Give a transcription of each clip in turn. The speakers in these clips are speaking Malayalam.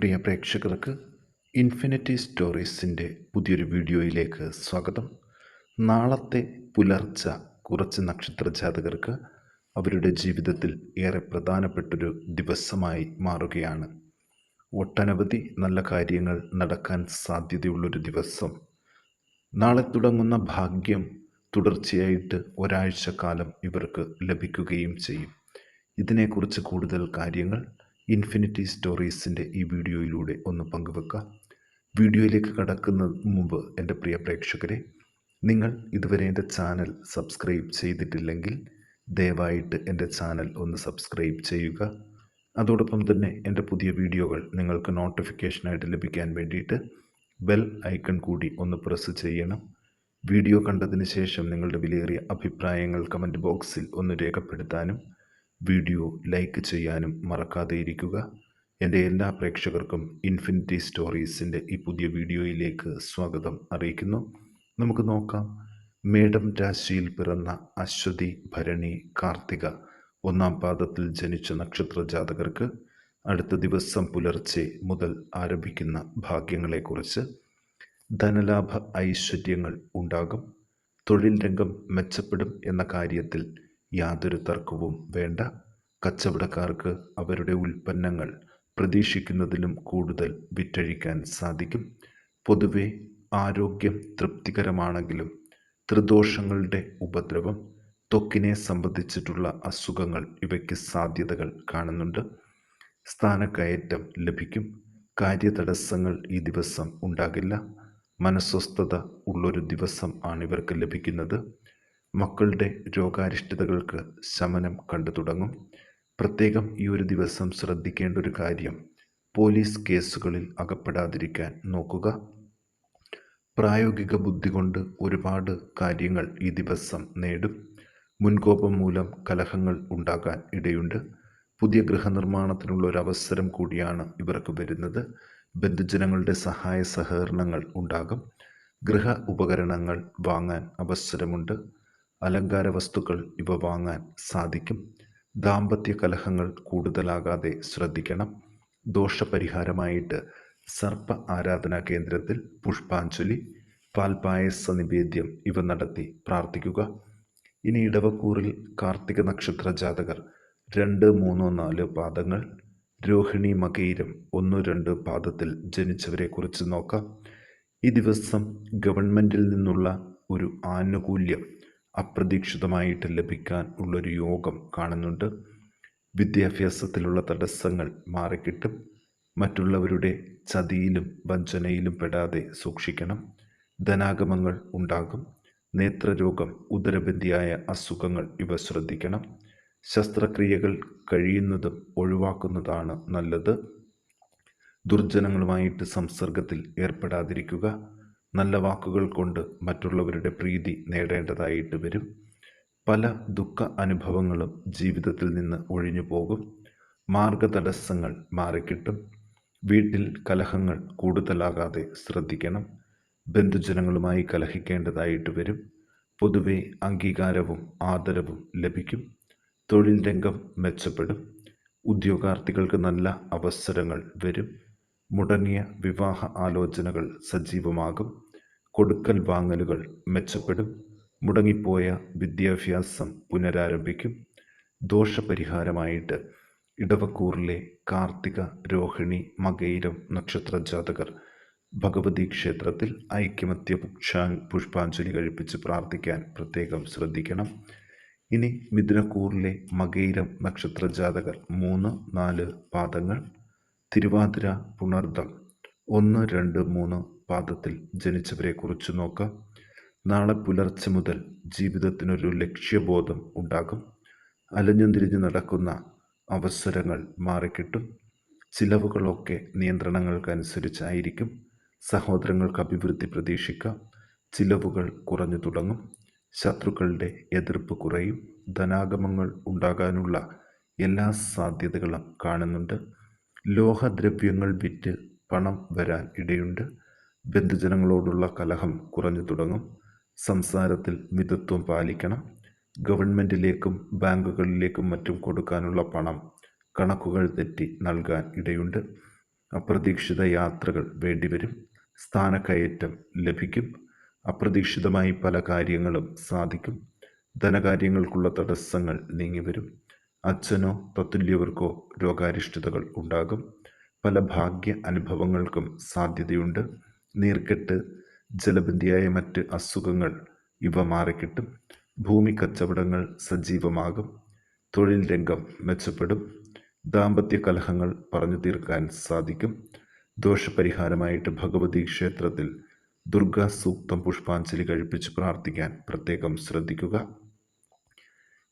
പ്രിയ പ്രേക്ഷകർക്ക് ഇൻഫിനിറ്റി സ്റ്റോറീസിൻ്റെ പുതിയൊരു വീഡിയോയിലേക്ക് സ്വാഗതം. നാളത്തെ പുലർച്ച കുറച്ച് നക്ഷത്ര ജാതകർക്ക് അവരുടെ ജീവിതത്തിൽ ഏറെ പ്രധാനപ്പെട്ടൊരു ദിവസമായി മാറുകയാണ്. ഒട്ടനവധി നല്ല കാര്യങ്ങൾ നടക്കാൻ സാധ്യതയുള്ളൊരു ദിവസം. നാളെ തുടങ്ങുന്ന ഭാഗ്യം തുടർച്ചയായിട്ട് ഒരാഴ്ച കാലം ഇവർക്ക് ലഭിക്കുകയും ചെയ്യും. ഇതിനെക്കുറിച്ച് കൂടുതൽ കാര്യങ്ങൾ ഇൻഫിനിറ്റി സ്റ്റോറീസിൻ്റെ ഈ വീഡിയോയിലൂടെ ഒന്ന് പങ്കുവെക്കാം. വീഡിയോയിലേക്ക് കടക്കുന്നതിന് മുമ്പ് എൻ്റെ പ്രിയ പ്രേക്ഷകരെ, നിങ്ങൾ ഇതുവരെ എൻ്റെ ചാനൽ സബ്സ്ക്രൈബ് ചെയ്തിട്ടില്ലെങ്കിൽ ദയവായിട്ട് എൻ്റെ ചാനൽ ഒന്ന് സബ്സ്ക്രൈബ് ചെയ്യുക. അതോടൊപ്പം തന്നെ എൻ്റെ പുതിയ വീഡിയോകൾ നിങ്ങൾക്ക് നോട്ടിഫിക്കേഷനായിട്ട് ലഭിക്കാൻ വേണ്ടിയിട്ട് ബെൽ ഐക്കൺ കൂടി ഒന്ന് പ്രസ് ചെയ്യണം. വീഡിയോ കണ്ടതിന് ശേഷം നിങ്ങളുടെ വിലയേറിയ അഭിപ്രായങ്ങൾ കമൻറ്റ് ബോക്സിൽ ഒന്ന് രേഖപ്പെടുത്താനും വീഡിയോ ലൈക്ക് ചെയ്യാനും മറക്കാതെ ഇരിക്കുക. എൻ്റെ എല്ലാ പ്രേക്ഷകർക്കും ഇൻഫിനിറ്റി സ്റ്റോറീസിൻ്റെ ഈ പുതിയ വീഡിയോയിലേക്ക് സ്വാഗതം അറിയിക്കുന്നു. നമുക്ക് നോക്കാം. മേടം രാശിയിൽ പിറന്ന അശ്വതി, ഭരണി, കാർത്തിക ഒന്നാം പാദത്തിൽ ജനിച്ച നക്ഷത്ര ജാതകർക്ക് അടുത്ത ദിവസം പുലർച്ചെ മുതൽ ആരംഭിക്കുന്ന ഭാഗ്യങ്ങളെക്കുറിച്ച്. ധനലാഭ ഐശ്വര്യങ്ങൾ ഉണ്ടാകും. തൊഴിൽ രംഗം മെച്ചപ്പെടും എന്ന കാര്യത്തിൽ യാതൊരു തർക്കവും വേണ്ട. കച്ചവടക്കാർക്ക് അവരുടെ ഉൽപ്പന്നങ്ങൾ പ്രതീക്ഷിക്കുന്നതിലും കൂടുതൽ വിറ്റഴിക്കാൻ സാധിക്കും. പൊതുവെ ആരോഗ്യം തൃപ്തികരമാണെങ്കിലും ത്രിദോഷങ്ങളുടെ ഉപദ്രവം, ത്വക്കിനെ സംബന്ധിച്ചിട്ടുള്ള അസുഖങ്ങൾ ഇവയ്ക്ക് സാധ്യതകൾ കാണുന്നുണ്ട്. സ്ഥാനക്കയറ്റം ലഭിക്കും. കാര്യതടസ്സങ്ങൾ ഈ ദിവസം ഉണ്ടാകില്ല. മനസ്വസ്ഥത ഉള്ളൊരു ദിവസം ആണിവർക്ക് ലഭിക്കുന്നത്. മക്കളുടെ രോഗാരിഷ്ടതകൾക്ക് ശമനം കണ്ടു തുടങ്ങും. പ്രത്യേകം ഈ ഒരു ദിവസം ശ്രദ്ധിക്കേണ്ട ഒരു കാര്യം, പോലീസ് കേസുകളിൽ അകപ്പെടാതിരിക്കാൻ നോക്കുക. പ്രായോഗിക ബുദ്ധി കൊണ്ട് ഒരുപാട് കാര്യങ്ങൾ ഈ ദിവസം നേടും. മുൻകോപം മൂലം കലഹങ്ങൾ ഉണ്ടാകാൻ ഇടയുണ്ട്. പുതിയ ഗൃഹനിർമ്മാണത്തിനുള്ള ഒരു അവസരം കൂടിയാണ് ഇവർക്ക് വരുന്നത്. ബന്ധുജനങ്ങളുടെ സഹായ സഹകരണങ്ങൾ ഉണ്ടാകും. ഗൃഹ ഉപകരണങ്ങൾ വാങ്ങാൻ അവസരമുണ്ട്. അലങ്കാര വസ്തുക്കൾ ഇവ വാങ്ങാൻ സാധിക്കും. ദാമ്പത്യ കലഹങ്ങൾ കൂടുതലാകാതെ ശ്രദ്ധിക്കണം. ദോഷപരിഹാരമായിട്ട് സർപ്പ ആരാധനാ കേന്ദ്രത്തിൽ പുഷ്പാഞ്ജലി, പാൽപായസ നിവേദ്യം ഇവ നടത്തി പ്രാർത്ഥിക്കുക. ഇനി ഇടവക്കൂറിൽ കാർത്തിക നക്ഷത്ര ജാതകർ 2, 3, 4 പാദങ്ങൾ, രോഹിണി, മകയിരം 1, 2 പാദത്തിൽ ജനിച്ചവരെ കുറിച്ച് നോക്കാം. ഈ ദിവസം ഗവൺമെൻറ്റിൽ നിന്നുള്ള ഒരു ആനുകൂല്യം അപ്രതീക്ഷിതമായിട്ട് ലഭിക്കാൻ ഉള്ളൊരു യോഗം കാണുന്നുണ്ട്. വിദ്യാഭ്യാസത്തിലുള്ള തടസ്സങ്ങൾ മാറിക്കിട്ടും. മറ്റുള്ളവരുടെ ചതിയിലും വഞ്ചനയിലും പെടാതെ സൂക്ഷിക്കണം. ധനാഗമങ്ങൾ ഉണ്ടാകും. നേത്രരോഗം, ഉദരബന്ധിയായ അസുഖങ്ങൾ ഇവ ശ്രദ്ധിക്കണം. ശസ്ത്രക്രിയകൾ കഴിയുന്നതും ഒഴിവാക്കുന്നതാണ് നല്ലത്. ദുർജനങ്ങളുമായിട്ട് സംസർഗത്തിൽ ഏർപ്പെടാതിരിക്കുക. നല്ല വാക്കുകൾ കൊണ്ട് മറ്റുള്ളവരുടെ പ്രീതി നേടേണ്ടതായിട്ട് വരും. പല ദുഃഖ അനുഭവങ്ങളും ജീവിതത്തിൽ നിന്ന് ഒഴിഞ്ഞു പോകും. മാർഗതടസ്സങ്ങൾ മാറിക്കിട്ടും. വീട്ടിൽ കലഹങ്ങൾ കൂടുതലാകാതെ ശ്രദ്ധിക്കണം. ബന്ധുജനങ്ങളുമായി കലഹിക്കേണ്ടതായിട്ട് വരും. പൊതുവെ അംഗീകാരവും ആദരവും ലഭിക്കും. തൊഴിൽ രംഗം മെച്ചപ്പെടും. ഉദ്യോഗാർത്ഥികൾക്ക് നല്ല അവസരങ്ങൾ വരും. മുടങ്ങിയ വിവാഹ ആലോചനകൾ സജീവമാകും. കൊടുക്കൽ വാങ്ങലുകൾ മെച്ചപ്പെടും. മുടങ്ങിപ്പോയ വിദ്യാഭ്യാസം പുനരാരംഭിക്കും. ദോഷപരിഹാരമായിട്ട് ഇടവക്കൂറിലെ കാർത്തിക, രോഹിണി, മകയിരം നക്ഷത്ര ജാതകർ ഭഗവതി ക്ഷേത്രത്തിൽ ഐക്യമത്യ പുഷ്പാഞ്ജലി കഴിപ്പിച്ച് പ്രാർത്ഥിക്കാൻ പ്രത്യേകം ശ്രദ്ധിക്കണം. ഇനി മിഥുനക്കൂറിലെ മകയിരം നക്ഷത്ര ജാതകർ 3, 4 പാദങ്ങൾ, തിരുവാതിര, പുണർദം 1, 2, 3 പാദത്തിൽ ജനിച്ചവരെ കുറിച്ച് നോക്കാം. നാളെ പുലർച്ചെ മുതൽ ജീവിതത്തിനൊരു ലക്ഷ്യബോധം ഉണ്ടാകും. അലഞ്ഞും തിരിഞ്ഞു നടക്കുന്ന അവസരങ്ങൾ മാറിക്കിട്ടും. ചിലവുകളൊക്കെ നിയന്ത്രണങ്ങൾക്കനുസരിച്ചായിരിക്കും. സഹോദരങ്ങൾക്ക് അഭിവൃദ്ധി പ്രതീക്ഷിക്കാം. ചിലവുകൾ കുറഞ്ഞു തുടങ്ങും. ശത്രുക്കളുടെ എതിർപ്പ് കുറയും. ധനാഗമങ്ങൾ ഉണ്ടാകാനുള്ള എല്ലാ സാധ്യതകളും കാണുന്നുണ്ട്. ലോഹദ്രവ്യങ്ങൾ വിറ്റ് പണം വരാൻ ഇടയുണ്ട്. ബന്ധുജനങ്ങളോടുള്ള കലഹം കുറഞ്ഞു തുടങ്ങും. സംസാരത്തിൽ മിതത്വം പാലിക്കണം. ഗവൺമെൻറ്റിലേക്കും ബാങ്കുകളിലേക്കും മറ്റും കൊടുക്കാനുള്ള പണം കണക്കുകൾ തെറ്റി നൽകാൻ ഇടയുണ്ട്. അപ്രതീക്ഷിത യാത്രകൾ വേണ്ടിവരും. സ്ഥാനക്കയറ്റം ലഭിക്കും. അപ്രതീക്ഷിതമായി പല കാര്യങ്ങളും സാധിക്കും. ധനകാര്യങ്ങൾക്കുള്ള തടസ്സങ്ങൾ നീങ്ങിവരും. അച്ഛനോ തത്തുല്യവർക്കോ രോഗാരിഷ്ടതകൾ ഉണ്ടാകും. പല ഭാഗ്യ അനുഭവങ്ങൾക്കും സാധ്യതയുണ്ട്. നീർക്കെട്ട്, ജലബന്ധിയായ മറ്റ് അസുഖങ്ങൾ ഇവ മാറിക്കിട്ടും. ഭൂമി കച്ചവടങ്ങൾ സജീവമാകും. തൊഴിൽ രംഗം മെച്ചപ്പെടും. ദാമ്പത്യ കലഹങ്ങൾ പറഞ്ഞു തീർക്കാൻ സാധിക്കും. ദോഷപരിഹാരമായിട്ട് ഭഗവതി ക്ഷേത്രത്തിൽ ദുർഗാ സൂക്തം പുഷ്പാഞ്ജലി കഴിപ്പിച്ച് പ്രാർത്ഥിക്കാൻ പ്രത്യേകം ശ്രദ്ധിക്കുക.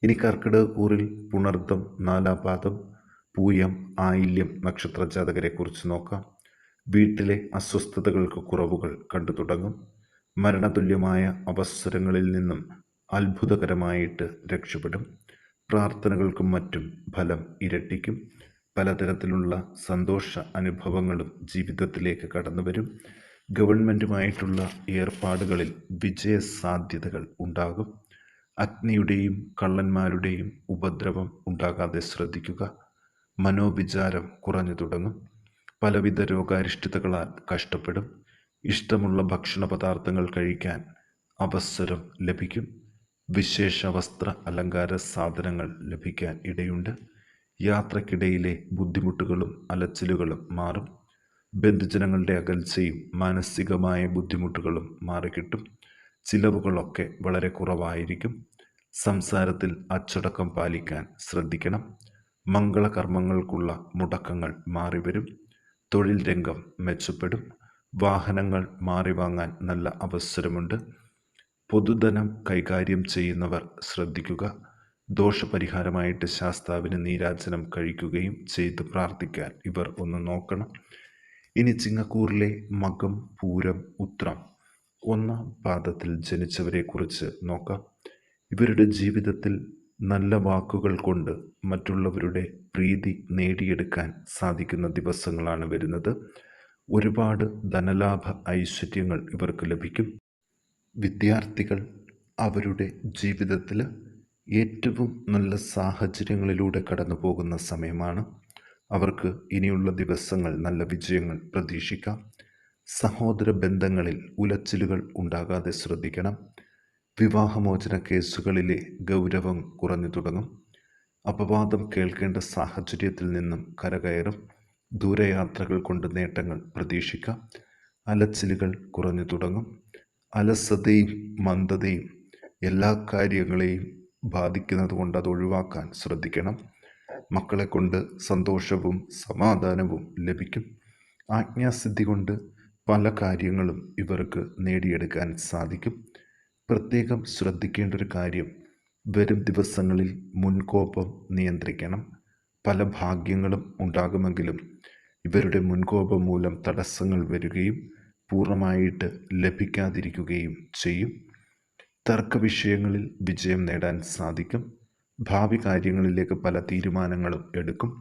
ഇനി കർക്കിടക കൂറിൽ പുണർദം, നാലാപാദം, പൂയം, ആയില്യം നക്ഷത്ര ജാതകരെ കുറിച്ച് നോക്കാം. വീട്ടിലെ അസ്വസ്ഥതകൾക്ക് കുറവുകൾ കണ്ടു തുടങ്ങും. മരണതുല്യമായ അവസരങ്ങളിൽ നിന്നും അത്ഭുതകരമായിട്ട് രക്ഷപ്പെടും. പ്രാർത്ഥനകൾക്കും മറ്റും ഫലം ഇരട്ടിക്കും. പലതരത്തിലുള്ള സന്തോഷ അനുഭവങ്ങളും ജീവിതത്തിലേക്ക് കടന്നു വരും. ഗവൺമെൻറ്റുമായിട്ടുള്ള ഏർപ്പാടുകളിൽ വിജയസാധ്യതകൾ ഉണ്ടാകും. അഗ്നിയുടെയും കള്ളന്മാരുടെയും ഉപദ്രവം ഉണ്ടാകാതെ ശ്രദ്ധിക്കുക. മനോവിചാരം കുറഞ്ഞു തുടങ്ങും. പലവിധ രോഗാരിഷ്ടതകളാൽ കഷ്ടപ്പെടും. ഇഷ്ടമുള്ള ഭക്ഷണ പദാർത്ഥങ്ങൾ കഴിക്കാൻ അവസരം ലഭിക്കും. വിശേഷ വസ്ത്ര അലങ്കാര സാധനങ്ങൾ ലഭിക്കാൻ ഇടയുണ്ട്. യാത്രക്കിടയിലെ ബുദ്ധിമുട്ടുകളും അലച്ചിലുകളും മാറും. ബന്ധുജനങ്ങളുടെ അകൽച്ചയും മാനസികമായ ബുദ്ധിമുട്ടുകളും മാറിക്കിട്ടും. ചിലവുകളൊക്കെ വളരെ കുറവായിരിക്കും. സംസാരത്തിൽ അച്ചടക്കം പാലിക്കാൻ ശ്രദ്ധിക്കണം. മംഗളകർമ്മങ്ങൾക്കുള്ള മുടക്കങ്ങൾ മാറിവരും. തൊഴിൽ രംഗം മെച്ചപ്പെടും. വാഹനങ്ങൾ മാറി വാങ്ങാൻ നല്ല അവസരമുണ്ട്. പൊതുധനം കൈകാര്യം ചെയ്യുന്നവർ ശ്രദ്ധിക്കുക. ദോഷപരിഹാരമായിട്ട് ശാസ്താവിന് നീരാജനം കഴിക്കുകയും ചെയ്ത് പ്രാർത്ഥിക്കാൻ ഇവർ ഒന്ന് നോക്കണം. ഇനി ചിങ്ങക്കൂറിലെ മകം, പൂരം, ഉത്രം ഒന്നാം പാദത്തിൽ ജനിച്ചവരെ കുറിച്ച് നോക്കാം. ഇവരുടെ ജീവിതത്തിൽ നല്ല വാക്കുകൾ കൊണ്ട് മറ്റുള്ളവരുടെ പ്രീതി നേടിയെടുക്കാൻ സാധിക്കുന്ന ദിവസങ്ങളാണ് വരുന്നത്. ഒരുപാട് ധനലാഭ ഐശ്വര്യങ്ങൾ ഇവർക്ക് ലഭിക്കും. വിദ്യാർത്ഥികൾ അവരുടെ ജീവിതത്തിൽ ഏറ്റവും നല്ല സാഹചര്യങ്ങളിലൂടെ കടന്നു പോകുന്ന സമയമാണ്. അവർക്ക് ഇനിയുള്ള ദിവസങ്ങൾ നല്ല വിജയങ്ങൾ പ്രതീക്ഷിക്കാം. സഹോദര ബന്ധങ്ങളിൽ ഉലച്ചിലുകൾ ഉണ്ടാകാതെ ശ്രദ്ധിക്കണം. വിവാഹമോചന കേസുകളിലെ ഗൗരവം കുറഞ്ഞു തുടങ്ങും. അപവാദം കേൾക്കേണ്ട സാഹചര്യത്തിൽ നിന്നും കരകയറും. ദൂരയാത്രകൾ കൊണ്ട് നേട്ടങ്ങൾ പ്രതീക്ഷിക്കാം. അലച്ചിലുകൾ കുറഞ്ഞു തുടങ്ങും. അലസതയും മന്ദതയും എല്ലാ കാര്യങ്ങളെയും ബാധിക്കുന്നത് കൊണ്ട് അത് ഒഴിവാക്കാൻ ശ്രദ്ധിക്കണം. മക്കളെ കൊണ്ട് സന്തോഷവും സമാധാനവും ലഭിക്കും. ആജ്ഞാസിദ്ധി കൊണ്ട് പല കാര്യങ്ങളും ഇവർക്ക് നേടിയെടുക്കാൻ സാധിക്കും. പ്രത്യേകം ശ്രദ്ധിക്കേണ്ട ഒരു കാര്യം, വരും ദിവസങ്ങളിൽ മുൻകോപം നിയന്ത്രിക്കണം. പല ഭാഗ്യങ്ങളും ഉണ്ടാകുമെങ്കിലും ഇവരുടെ മുൻകോപം മൂലം തടസ്സങ്ങൾ വരികയും പൂർണ്ണമായിട്ട് ലഭിക്കാതിരിക്കുകയും ചെയ്യും. തർക്ക വിഷയങ്ങളിൽ വിജയം നേടാൻ സാധിക്കും. ഭാവി കാര്യങ്ങളിലേക്ക് പല തീരുമാനങ്ങളും എടുക്കും.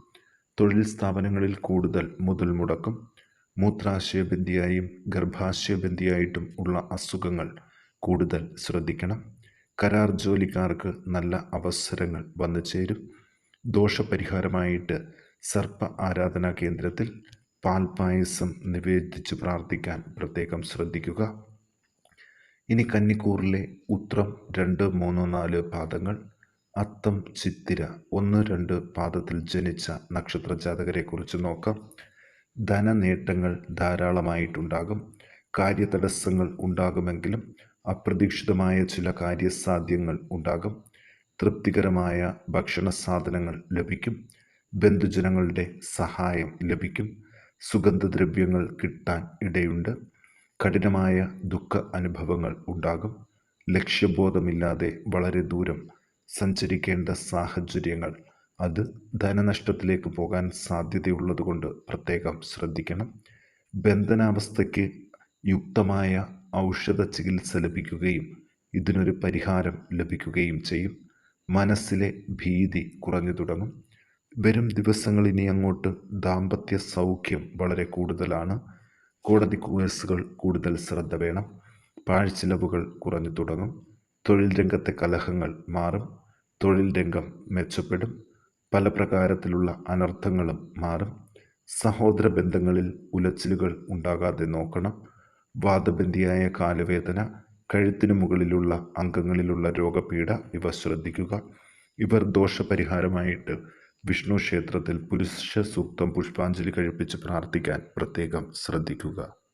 തൊഴിൽ സ്ഥാപനങ്ങളിൽ കൂടുതൽ മുതൽ മുടക്കും. മൂത്രാശയബന്ധിയായും ഗർഭാശയബന്ധിയായിട്ടും ഉള്ള അസുഖങ്ങൾ കൂടുതൽ ശ്രദ്ധിക്കണം. കരാർ ജോലിക്കാർക്ക് നല്ല അവസരങ്ങൾ വന്നു ചേരും. ദോഷപരിഹാരമായിട്ട് സർപ്പ ആരാധനാ കേന്ദ്രത്തിൽ പാൽപായസം നിവേദിച്ച് പ്രാർത്ഥിക്കാൻ പ്രത്യേകം ശ്രദ്ധിക്കുക. ഇനി കന്നിക്കൂറിലെ ഉത്രം 2, 3, 4 പാദങ്ങൾ, അത്തം, ചിത്തിര 1, 2 പാദത്തിൽ ജനിച്ച നക്ഷത്ര ജാതകരെ കുറിച്ച് നോക്കാം. ധനനേട്ടങ്ങൾ ധാരാളമായിട്ടുണ്ടാകും. കാര്യതടസ്സങ്ങൾ ഉണ്ടാകുമെങ്കിലും അപ്രതീക്ഷിതമായ ചില കാര്യസാധ്യങ്ങൾ ഉണ്ടാകും. തൃപ്തികരമായ ഭക്ഷണ സാധനങ്ങൾ ലഭിക്കും. ബന്ധുജനങ്ങളുടെ സഹായം ലഭിക്കും. സുഗന്ധദ്രവ്യങ്ങൾ കിട്ടാൻ ഇടയുണ്ട്. കഠിനമായ ദുഃഖ അനുഭവങ്ങൾ ഉണ്ടാകും. ലക്ഷ്യബോധമില്ലാതെ വളരെ ദൂരം സഞ്ചരിക്കേണ്ട സാഹചര്യങ്ങൾ, അത് ധനനഷ്ടത്തിലേക്ക് പോകാൻ സാധ്യതയുള്ളതുകൊണ്ട് പ്രത്യേകം ശ്രദ്ധിക്കണം. ബന്ധനാവസ്ഥയ്ക്ക് യുക്തമായ ഔഷധ ചികിത്സ ലഭിക്കുകയും ഇതിനൊരു പരിഹാരം ലഭിക്കുകയും ചെയ്യും. മനസ്സിലെ ഭീതി കുറഞ്ഞു തുടങ്ങും. വരും ദിവസങ്ങൾ ഇനി അങ്ങോട്ട് ദാമ്പത്യ സൗഖ്യം വളരെ കൂടുതലാണ്. കോടതി കേസുകൾ കൂടുതൽ ശ്രദ്ധ വേണം. പാഴ്ചിലവുകൾ കുറഞ്ഞു തുടങ്ങും. തൊഴിൽ രംഗത്തെ കലഹങ്ങൾ മാറും. തൊഴിൽ രംഗം മെച്ചപ്പെടും. പല പ്രകാരത്തിലുള്ള അനർത്ഥങ്ങളും മാറും. സഹോദര ബന്ധങ്ങളിൽ ഉലച്ചിലുകൾ ഉണ്ടാകാതെ നോക്കണം. വാതബന്ധിയായ കാലുവേദന, കഴുത്തിനു മുകളിലുള്ള അംഗങ്ങളിലുള്ള രോഗപീഠ ഇവ ശ്രദ്ധിക്കുക. ഇവർ ദോഷപരിഹാരമായിട്ട് വിഷ്ണു ക്ഷേത്രത്തിൽ പുരുഷ സൂക്തം പുഷ്പാഞ്ജലി കഴിപ്പിച്ച് പ്രാർത്ഥിക്കാൻ പ്രത്യേകം ശ്രദ്ധിക്കുക.